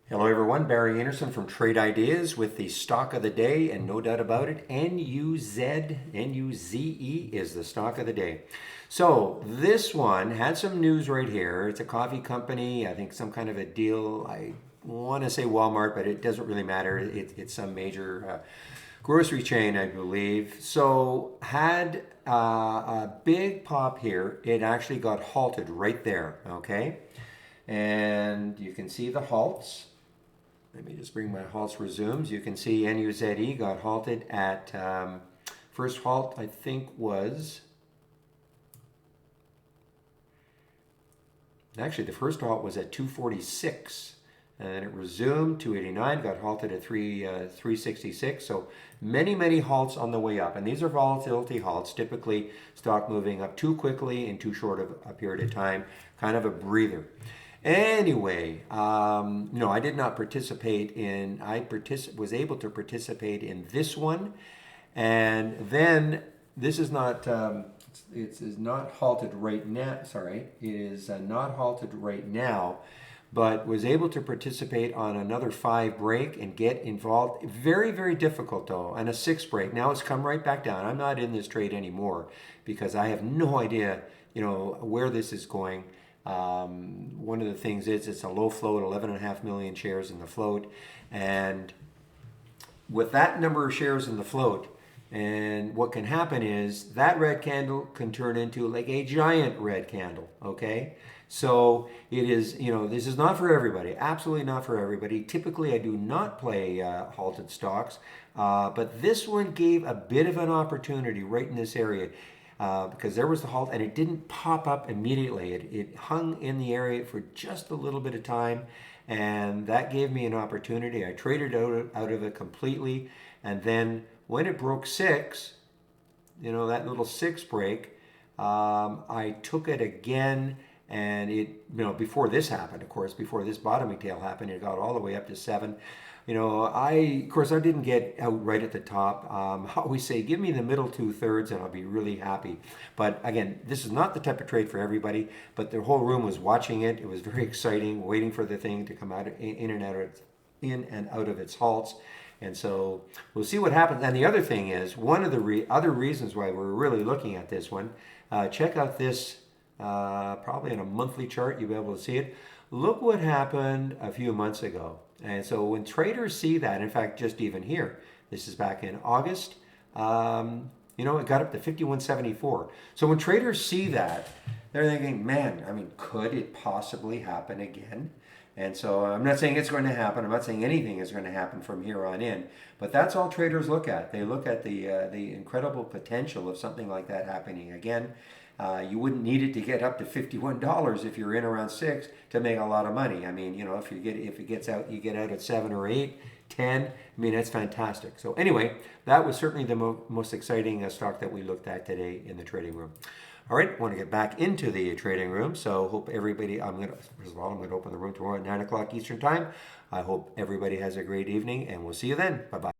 Hello everyone, Barry Anderson from Trade Ideas with the stock of the day, and no doubt about it, NUZE is the stock of the day. So this one had some news right here. It's a coffee company, I think some kind of a deal. I want to say Walmart, but it doesn't really matter. It's some major grocery chain, I believe. So had a big pop here. It actually got halted right there, okay? And you can see the halts. Let me just bring my halts resumes. You can see NUZE got halted at, first halt I think was, actually the first halt was at 246. And then it resumed, 289, got halted at 366. So many halts on the way up. And these are volatility halts, typically stock moving up too quickly in too short of a period of time, kind of a breather. Anyway, no, I did not participate in, was able to participate in this one. And then this is not, it is not halted right now, sorry, it is not halted right now, but was able to participate on another 5 break and get involved. Very difficult though, and a 6 break. Now it's come right back down. I'm not in this trade anymore because I have no idea, where this is going. One of the things is it's a low float, 11.5 million shares in the float, and with that number of shares in the float, and what can happen is that red candle can turn into like a giant red candle, okay? So it is, this is not for everybody, absolutely not for everybody. Typically I do not play halted stocks, but this one gave a bit of an opportunity right in this area. Because there was the halt and it didn't pop up immediately. It hung in the area for just a little bit of time, and that gave me an opportunity. I traded out of it completely, and then when it broke 6, that little 6 break, I took it again, and before this happened, of course, before this bottoming tail happened, it got all the way up to 7. Of course, I didn't get out right at the top. I always say, give me the middle 2/3 and I'll be really happy. But again, this is not the type of trade for everybody, but the whole room was watching it. It was very exciting, waiting for the thing to come out in and out of its halts. And so we'll see what happens. And the other thing is, one of the other reasons why we're really looking at this one, check out this, probably in a monthly chart, you'll be able to see it. Look what happened a few months ago. And so when traders see that, in fact, just even here, this is back in August, it got up to 51.74. So when traders see that, they're thinking, man, could it possibly happen again? And so I'm not saying it's going to happen. I'm not saying anything is going to happen from here on in. But that's all traders look at. They look at the incredible potential of something like that happening again. You wouldn't need it to get up to $51 if you're in around 6 to make a lot of money. If it gets out, you get out at 7 or 8, 10. That's fantastic. So anyway, that was certainly the most exciting stock that we looked at today in the trading room. All right, I want to get back into the trading room. So hope everybody, first of all, I'm going to open the room tomorrow at 9 o'clock Eastern time. I hope everybody has a great evening, and we'll see you then. Bye-bye.